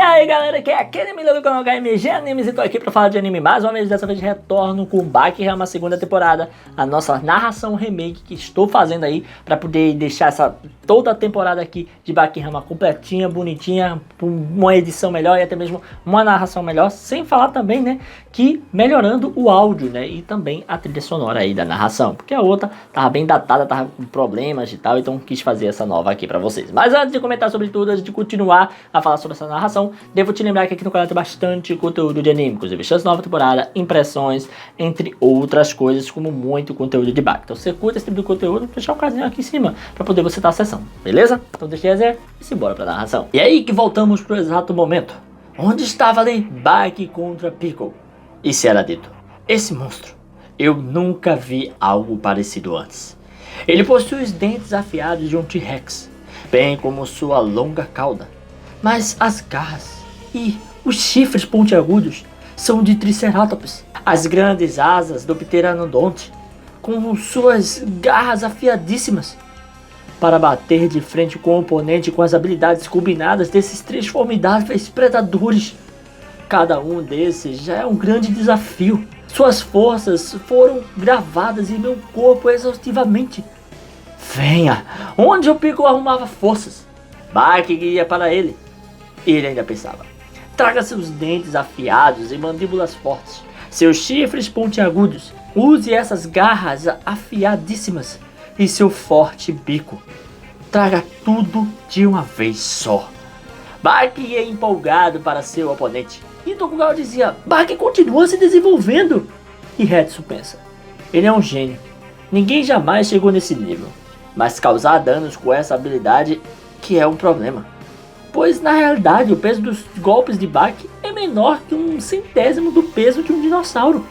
aí galera, que é aquele menino do canal KMG Animes e tô aqui pra falar de anime mais uma vez. Dessa vez retorno com Baki Hanma segunda temporada, a nossa narração remake que estou fazendo aí pra poder deixar toda a temporada aqui de Baki Hanma completinha, bonitinha, com uma edição melhor e até mesmo uma narração melhor, sem falar também, né, que melhorando o áudio, né, e também a trilha sonora aí da narração, porque a outra tava bem datada, tava com problemas e tal, então quis fazer essa nova aqui pra vocês. Mas antes de comentar sobre tudo, antes de continuar a falar sobre essa narração, devo te lembrar que aqui no canal tem bastante conteúdo de anime, inclusive chance nova temporada, impressões, entre outras coisas, como muito conteúdo de Baki. Então se você curta esse tipo de conteúdo, vou deixar o casinho aqui em cima pra poder você estar acessando, beleza? Então deixa eu dizer e simbora pra narração. E aí que voltamos pro exato momento, onde estava ali Baki contra Piccolo. E se era dito, esse monstro, eu nunca vi algo parecido antes. Ele possui os dentes afiados de um T-Rex, bem como sua longa cauda, mas as garras e os chifres pontiagudos são de Triceratops. As grandes asas do Pteranodonte, com suas garras afiadíssimas, para bater de frente com o oponente com as habilidades combinadas desses três formidáveis predadores. Cada um desses já é um grande desafio. Suas forças foram gravadas em meu corpo exaustivamente. Venha, onde o Piccolo arrumava forças, Baki ia para ele. Ele ainda pensava, traga seus dentes afiados e mandíbulas fortes, seus chifres pontiagudos, use essas garras afiadíssimas e seu forte bico. Traga tudo de uma vez só. Baki ia empolgado para seu oponente. E Tokugawa dizia, Baki continua se desenvolvendo. E Hetsu pensa, ele é um gênio. Ninguém jamais chegou nesse nível. Mas causar danos com essa habilidade que é um problema. Pois na realidade o peso dos golpes de Baki é menor que 1/100º do peso de um dinossauro.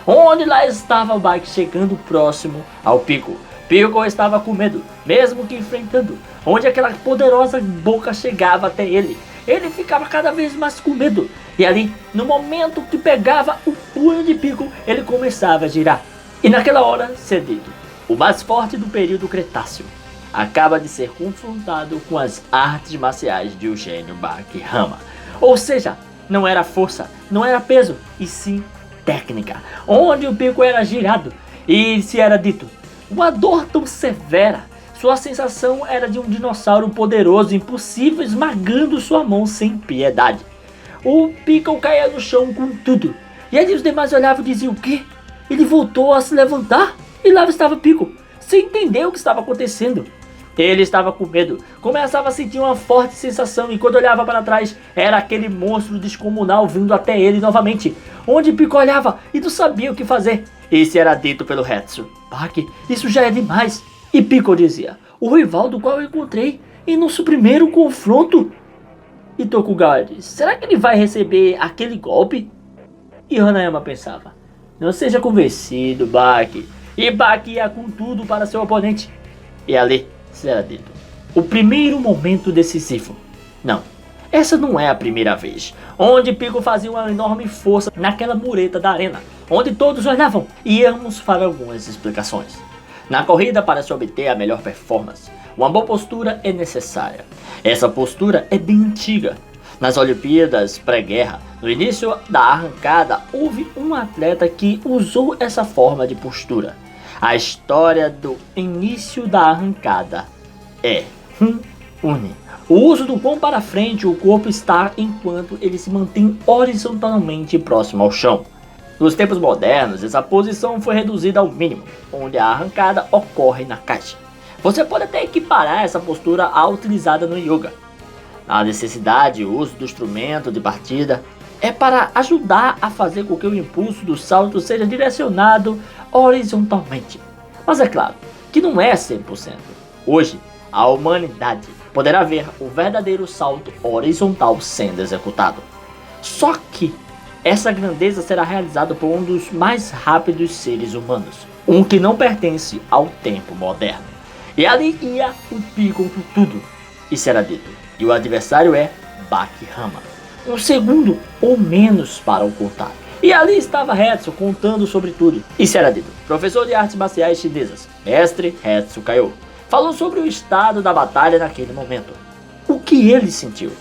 Onde lá estava o Baki chegando próximo ao Piccolo. Piccolo estava com medo, mesmo que enfrentando. Onde aquela poderosa boca chegava até ele, ele ficava cada vez mais com medo. E ali, no momento que pegava o punho de Piccolo, ele começava a girar. E naquela hora, cedido, o mais forte do período Cretáceo acaba de ser confrontado com as artes marciais de o gênio Baki Hanma. Ou seja, não era força, não era peso, e sim técnica. Onde o Piccolo era girado, e se era dito, uma dor tão severa, sua sensação era de um dinossauro poderoso, impossível, esmagando sua mão sem piedade. O Piccolo caía no chão com tudo, e ali os demais olhavam e diziam, o quê? Ele voltou a se levantar? E lá estava Piccolo, sem entender o que estava acontecendo. Ele estava com medo, começava a sentir uma forte sensação e quando olhava para trás, era aquele monstro descomunal vindo até ele novamente. Onde Piccolo olhava e não sabia o que fazer. Esse era dito pelo Hetsu. Baki, isso já é demais. E Piccolo dizia, o rival do qual eu encontrei em nosso primeiro confronto. E Tokugawa disse, será que ele vai receber aquele golpe? E Hanayama pensava, não seja convencido, Baki. E Baki ia com tudo para seu oponente. E ali será dito, o primeiro momento decisivo. Não, essa não é a primeira vez, onde Piccolo fazia uma enorme força naquela mureta da arena, onde todos olhavam, e íamos para algumas explicações. Na corrida para se obter a melhor performance, uma boa postura é necessária. Essa postura é bem antiga. Nas Olimpíadas pré-guerra, no início da arrancada, houve um atleta que usou essa forma de postura. A história do início da arrancada é Uni. O uso do pão para frente, o corpo está enquanto ele se mantém horizontalmente próximo ao chão. Nos tempos modernos, essa posição foi reduzida ao mínimo, onde a arrancada ocorre na caixa. Você pode até equiparar essa postura à utilizada no yoga. A necessidade, o uso do instrumento de partida é para ajudar a fazer com que o impulso do salto seja direcionado horizontalmente. Mas é claro que não é 100%. Hoje, a humanidade poderá ver o verdadeiro salto horizontal sendo executado. Só que essa grandeza será realizada por um dos mais rápidos seres humanos, um que não pertence ao tempo moderno. E ali ia o Piccolo com tudo. E será dito, e o adversário é Baki Hanma. Um segundo ou menos para o contar. E ali estava Hetsu contando sobre tudo. E será dito, professor de artes marciais chinesas, mestre Hetsu Kaiô, falou sobre o estado da batalha naquele momento. O que ele sentiu.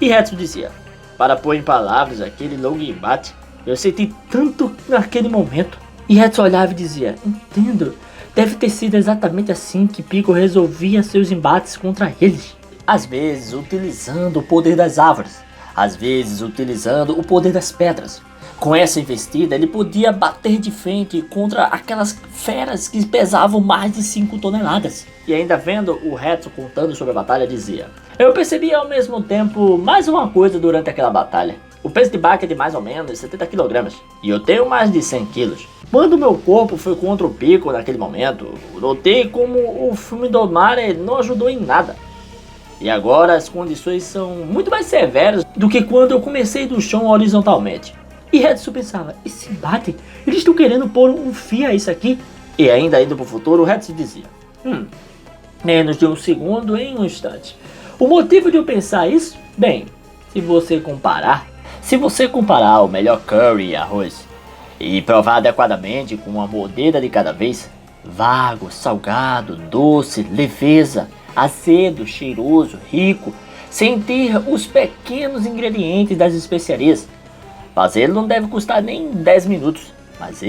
E Hetsu dizia, para pôr em palavras aquele longo embate. Eu senti tanto naquele momento. E Hetsu olhava e dizia: entendo, deve ter sido exatamente assim que Piccolo resolvia seus embates contra eles. Às vezes utilizando o poder das árvores, às vezes utilizando o poder das pedras. Com essa investida ele podia bater de frente contra aquelas feras que pesavam mais de 5 toneladas. E ainda vendo o Hetsu contando sobre a batalha, dizia: eu percebi ao mesmo tempo mais uma coisa durante aquela batalha. O peso de Baki é de mais ou menos 70 kg e eu tenho mais de 100 kg. Quando meu corpo foi contra o Piccolo naquele momento, notei como o filme do Mare não ajudou em nada. E agora as condições são muito mais severas do que quando eu comecei do chão horizontalmente. E Hetsu pensava: esse embate, eles estão querendo pôr um fim a isso aqui? E ainda indo pro futuro, o Hetsu dizia: menos de um segundo em um instante. O motivo de eu pensar isso? Bem, se você comparar o melhor curry e arroz e provar adequadamente com uma mordida de cada vez, vago, salgado, doce, leveza, azedo, cheiroso, rico, sem ter os pequenos ingredientes das especiarias, fazê-lo não deve custar nem 10 minutos, mas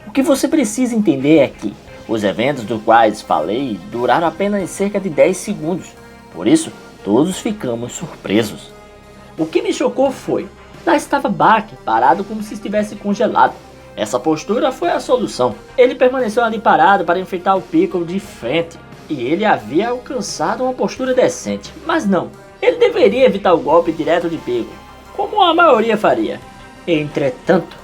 o que você precisa entender é que os eventos dos quais falei duraram apenas cerca de 10 segundos, por isso todos ficamos surpresos. O que me chocou foi, lá estava Baki parado como se estivesse congelado. Essa postura foi a solução. Ele permaneceu ali parado para enfrentar o Piccolo de frente, e ele havia alcançado uma postura decente. Mas não, ele deveria evitar o golpe direto de Piccolo, como a maioria faria. Entretanto,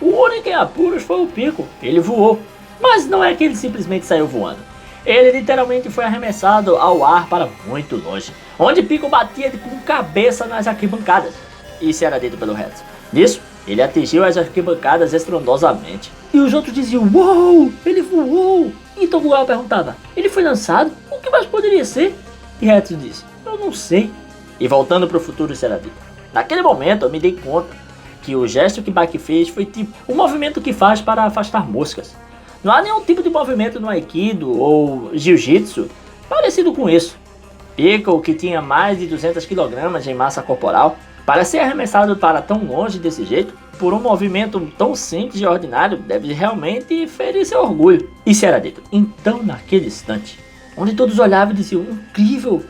o único em apuros foi o Piccolo. Ele voou, mas não é que ele simplesmente saiu voando. Ele literalmente foi arremessado ao ar para muito longe, onde Piccolo batia com cabeça nas arquibancadas. Isso era dito pelo Hetsu. Nisso, ele atingiu as arquibancadas estrondosamente. E os outros diziam: uou, ele voou! E Tokugawa perguntava: ele foi lançado? O que mais poderia ser? E Hetsu disse: eu não sei. E voltando para o futuro, será dito: naquele momento eu me dei conta que o gesto que Baki fez foi tipo o movimento que faz para afastar moscas. Não há nenhum tipo de movimento no Aikido ou Jiu-Jitsu parecido com isso. Piccolo, que tinha mais de 200 kg em massa corporal, para ser arremessado para tão longe desse jeito, por um movimento tão simples e ordinário, deve realmente ferir seu orgulho. Isso era dito. Então, naquele instante, onde todos olhavam e diziam: incrível,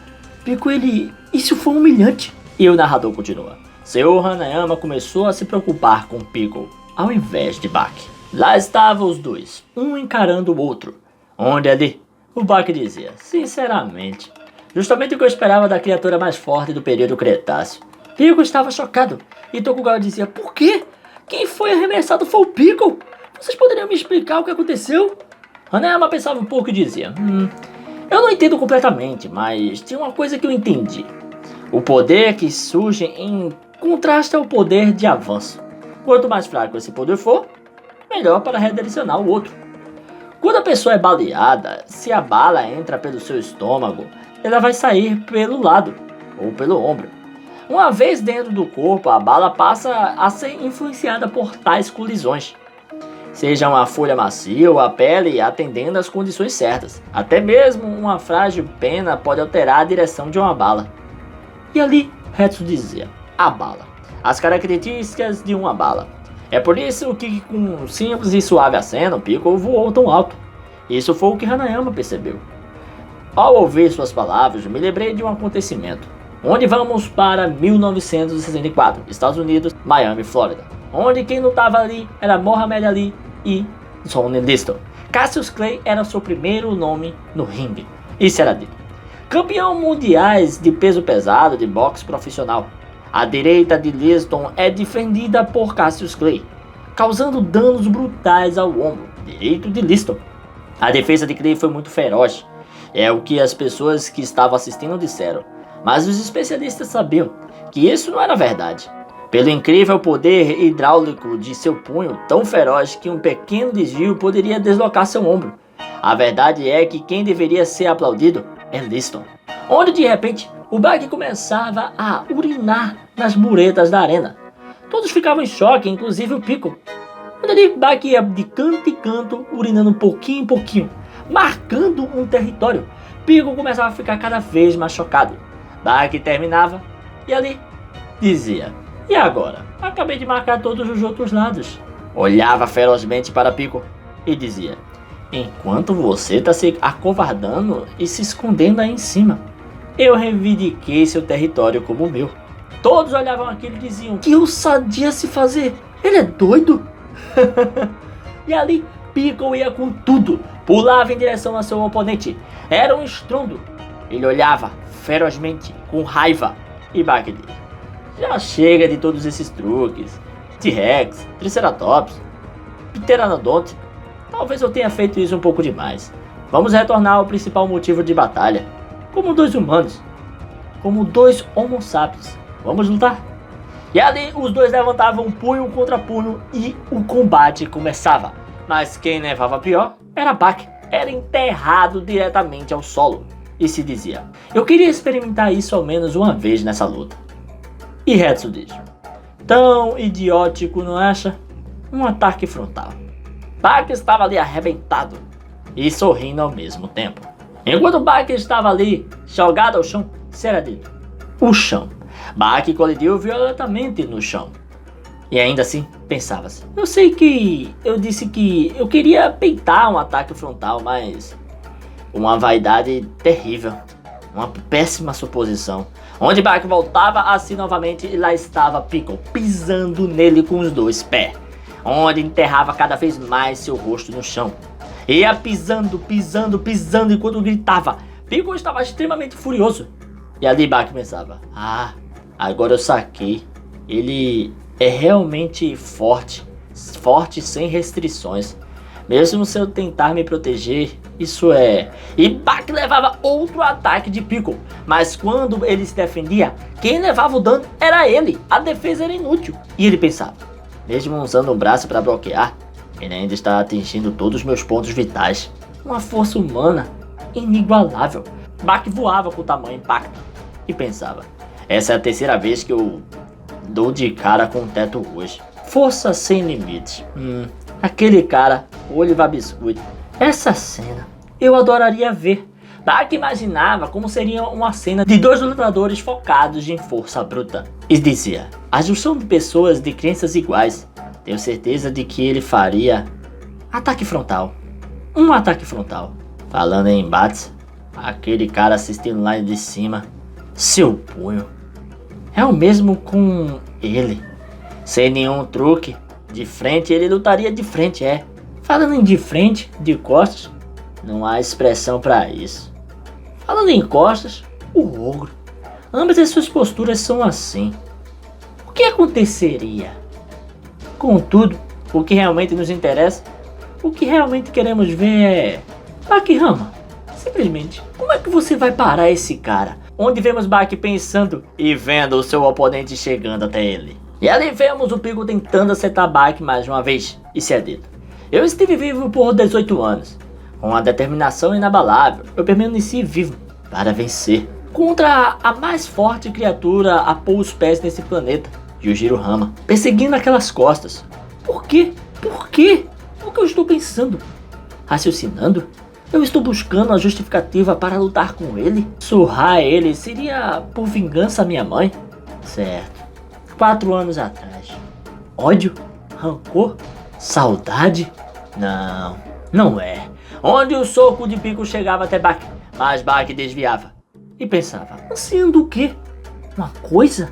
Piccolo, isso foi humilhante. E o narrador continua: Senhor Hanayama começou a se preocupar com Piccolo, ao invés de Baki. Lá estavam os dois, um encarando o outro. Onde ali? O Baki dizia: sinceramente, justamente o que eu esperava da criatura mais forte do período Cretáceo. Piccolo estava chocado, e Tokugawa dizia: por quê? Quem foi arremessado foi o Piccolo? Vocês poderiam me explicar o que aconteceu? Hanayama pensava um pouco e dizia: eu não entendo completamente, mas tinha uma coisa que eu entendi. O poder que surge em contraste ao poder de avanço. Quanto mais fraco esse poder for, melhor para redirecionar o outro. Quando a pessoa é baleada, se a bala entra pelo seu estômago, ela vai sair pelo lado ou pelo ombro. Uma vez dentro do corpo, a bala passa a ser influenciada por tais colisões. Seja uma folha macia ou a pele, atendendo às condições certas. Até mesmo uma frágil pena pode alterar a direção de uma bala. E ali, Hetsu dizia: a bala. As características de uma bala. É por isso que com um simples e suave aceno, Piccolo voou tão alto. Isso foi o que Hanayama percebeu. Ao ouvir suas palavras, me lembrei de um acontecimento. Onde vamos para 1964, Estados Unidos, Miami, Flórida. Onde quem lutava ali era Muhammad Ali e Sonny Liston. Cassius Clay era seu primeiro nome no ringue. Isso era dito. Campeão mundiais de peso pesado de boxe profissional. A direita de Liston é defendida por Cassius Clay, causando danos brutais ao ombro direito de Liston. A defesa de Clay foi muito feroz, é o que as pessoas que estavam assistindo disseram, mas os especialistas sabiam que isso não era verdade. Pelo incrível poder hidráulico de seu punho, tão feroz que um pequeno desvio poderia deslocar seu ombro. A verdade é que quem deveria ser aplaudido é Liston, onde de repente o Baki começava a urinar nas muretas da arena. Todos ficavam em choque, inclusive o Piccolo. Quando ali Baki ia de canto em canto, urinando pouquinho em pouquinho, marcando um território, Piccolo começava a ficar cada vez mais chocado. Baki terminava e ali dizia: E agora? Acabei de marcar todos os outros lados. Olhava ferozmente para Piccolo e dizia: enquanto você está se acovardando e se escondendo aí em cima, eu reivindiquei seu território como meu. Todos olhavam aquilo e diziam: que ousadia se fazer! Ele é doido? E ali Piccolo ia com tudo, pulava em direção a seu oponente. Era um estrondo. Ele olhava ferozmente, com raiva, e Bak disse: já chega de todos esses truques. T-Rex, Triceratops, Pteranodonte. Talvez eu tenha feito isso um pouco demais. Vamos retornar ao principal motivo de batalha. Como dois humanos. Como dois Homo sapiens. Vamos lutar? E ali os dois levantavam punho contra punho e o combate começava. Mas quem levava pior era Bak. Era enterrado diretamente ao solo. E se dizia: eu queria experimentar isso ao menos uma vez nessa luta. E Hetsu diz: tão idiótico, não acha? Um ataque frontal. Bak estava ali arrebentado e sorrindo ao mesmo tempo. Enquanto Bak estava ali, jogado ao chão, será dito: o chão. Bak colidiu violentamente no chão. E ainda assim, pensava-se: eu sei que eu disse que eu queria peitar um ataque frontal, mas uma vaidade terrível. Uma péssima suposição. Onde Bak voltava assim novamente e lá estava Piccolo pisando nele com os dois pés. Onde enterrava cada vez mais seu rosto no chão. Ia pisando, pisando, pisando enquanto gritava. Piccolo estava extremamente furioso. E ali Bak pensava: ah, agora eu saquei. Ele é realmente forte. Forte sem restrições. Mesmo se eu tentar me proteger, isso é... E Bak levava outro ataque de Piccolo. Mas quando ele se defendia, quem levava o dano era ele. A defesa era inútil. E ele pensava: mesmo usando um braço para bloquear, ele ainda está atingindo todos os meus pontos vitais. Uma força humana inigualável. Bak voava com tamanho impacto. E pensava: essa é a terceira vez que eu dou de cara com o teto hoje. Força sem limites. Aquele cara, Oliver Biscuit. Essa cena eu adoraria ver. Bak imaginava como seria uma cena de dois lutadores focados em força bruta. E dizia: a junção de pessoas de crenças iguais. Tenho certeza de que ele faria ataque frontal. Um ataque frontal. Falando em embates, aquele cara assistindo lá de cima, seu punho é o mesmo com ele. Sem nenhum truque. De frente, ele lutaria de frente, é. Falando em de frente, de costas, não há expressão para isso. Falando em costas, o ogro. Ambas as suas posturas são assim. O que aconteceria? Contudo, o que realmente nos interessa, o que realmente queremos ver é... Bak Hanma, simplesmente, como é que você vai parar esse cara? Onde vemos Bak pensando e vendo o seu oponente chegando até ele. E ali vemos o Piccolo tentando acertar Bak mais uma vez, e se é dito: eu estive vivo por 18 anos. Com uma determinação inabalável, eu permaneci vivo para vencer. Contra a mais forte criatura a pôr os pés nesse planeta, Yujiro Hama, perseguindo aquelas costas. Por quê? Por quê? O que eu estou pensando? Raciocinando? Eu estou buscando a justificativa para lutar com ele? Surrar ele seria por vingança à minha mãe? Certo. 4 anos atrás. Ódio? Rancor? Saudade? Não, não é. Onde o soco de Piccolo chegava até Bak, mas Bak desviava. E pensava: ansiando o quê? Uma coisa?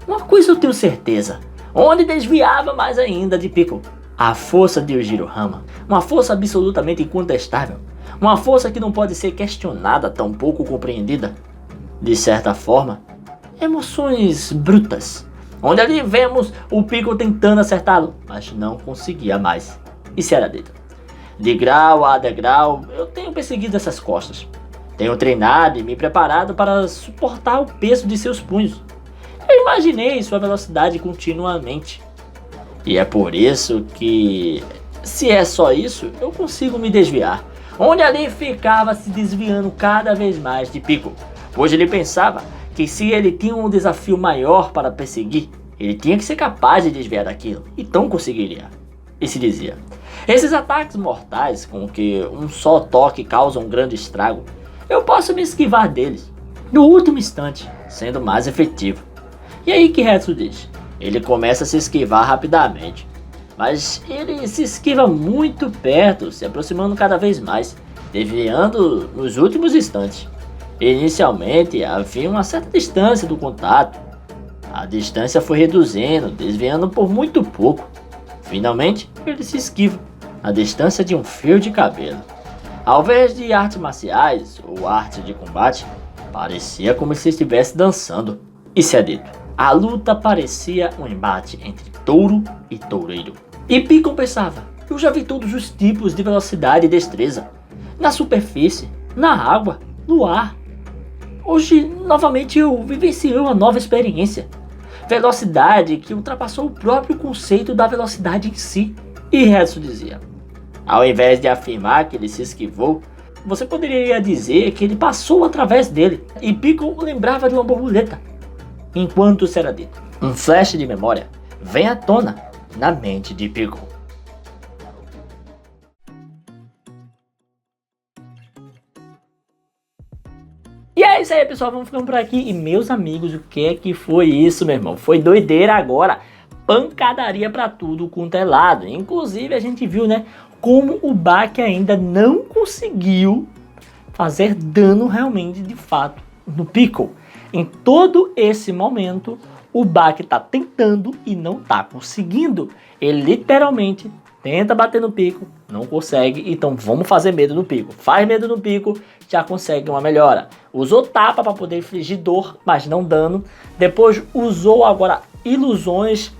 Uma coisa eu tenho certeza. Onde desviava mais ainda de Piccolo. A força de Yujiro Hama. Uma força absolutamente incontestável. Uma força que não pode ser questionada, tampouco compreendida. De certa forma, emoções brutas. Onde ali vemos o Piccolo tentando acertá-lo, mas não conseguia mais. E se era dito: de grau a degrau, eu tenho perseguido essas costas. Tenho treinado e me preparado para suportar o peso de seus punhos. Eu imaginei sua velocidade continuamente. E é por isso que, se é só isso, eu consigo me desviar. Onde ali ficava se desviando cada vez mais de Piccolo. Pois ele pensava que se ele tinha um desafio maior para perseguir, ele tinha que ser capaz de desviar daquilo. Então conseguiria. E se dizia: esses ataques mortais com que um só toque causam um grande estrago, eu posso me esquivar deles no último instante, sendo mais efetivo. E aí que Hetsu diz: ele começa a se esquivar rapidamente. Mas ele se esquiva muito perto, se aproximando cada vez mais, desviando nos últimos instantes. Inicialmente havia uma certa distância do contato. A distância foi reduzindo, desviando por muito pouco. Finalmente, ele se esquiva, a distância de um fio de cabelo. Ao invés de artes marciais ou arte de combate, parecia como se estivesse dançando. Isso é dito. A luta parecia um embate entre touro e toureiro. E Piccolo pensava, eu já vi todos os tipos de velocidade e destreza. Na superfície, na água, no ar. Hoje, novamente, eu vivenciei uma nova experiência. Velocidade que ultrapassou o próprio conceito da velocidade em si. E Hetsu dizia, ao invés de afirmar que ele se esquivou, você poderia dizer que ele passou através dele. E Piccolo lembrava de uma borboleta. Enquanto será dito, um flash de memória vem à tona na mente de Piccolo. E é isso aí, pessoal, vamos ficando por aqui. E meus amigos, o que é que foi isso, meu irmão? Foi doideira agora, pancadaria pra tudo quanto é lado. Inclusive a gente viu, né, como o Baki ainda não conseguiu fazer dano realmente de fato no Piccolo. Em todo esse momento, o Baki tá tentando e não tá conseguindo. Ele literalmente tenta bater no Piccolo, não consegue, então vamos fazer medo no Piccolo. Faz medo no Piccolo, já consegue uma melhora. Usou tapa para poder infligir dor, mas não dano. Depois usou agora ilusões,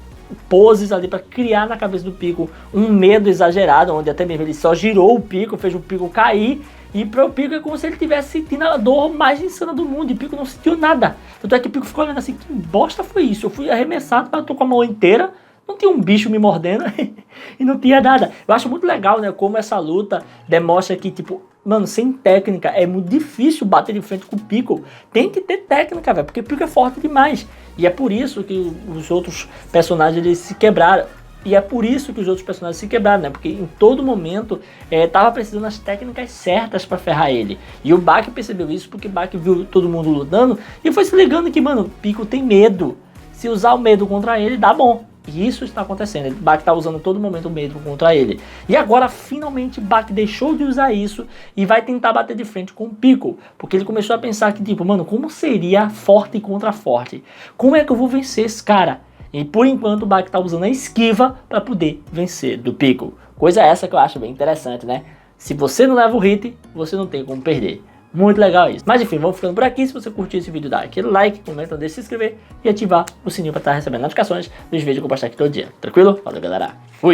poses ali para criar na cabeça do Piccolo um medo exagerado, onde até mesmo ele só girou o Piccolo, fez o Piccolo cair. E para o Piccolo é como se ele estivesse sentindo a dor mais insana do mundo. E o Piccolo não sentiu nada. Tanto é que o Piccolo ficou olhando assim, que bosta foi isso? Eu fui arremessado, mas eu tô com a mão inteira. Não tinha um bicho me mordendo e não tinha nada. Eu acho muito legal, né, como essa luta demonstra que, tipo, mano, sem técnica é muito difícil bater de frente com o Piccolo. Tem que ter técnica, velho, porque o Piccolo é forte demais. E é por isso que os outros personagens eles se quebraram. E é por isso que os outros personagens se quebraram, né? Porque em todo momento tava precisando das técnicas certas pra ferrar ele. E o Baki percebeu isso porque o Baki viu todo mundo lutando e foi se ligando que, mano, o Piccolo tem medo. Se usar o medo contra ele, dá bom. E isso está acontecendo. O Baki está usando todo momento o medo contra ele. E agora, finalmente, o Baki deixou de usar isso e vai tentar bater de frente com o Piccolo. Porque ele começou a pensar que, tipo, mano, como seria forte contra forte? Como é que eu vou vencer esse cara? E por enquanto o Baki está usando a esquiva para poder vencer do Piccolo. Coisa essa que eu acho bem interessante, né? Se você não leva o hit, você não tem como perder. Muito legal isso. Mas enfim, vamos ficando por aqui. Se você curtiu esse vídeo, dá aquele like, comenta, deixa se inscrever e ativar o sininho para estar recebendo notificações dos vídeos que eu postar aqui todo dia. Tranquilo? Valeu, galera. Fui!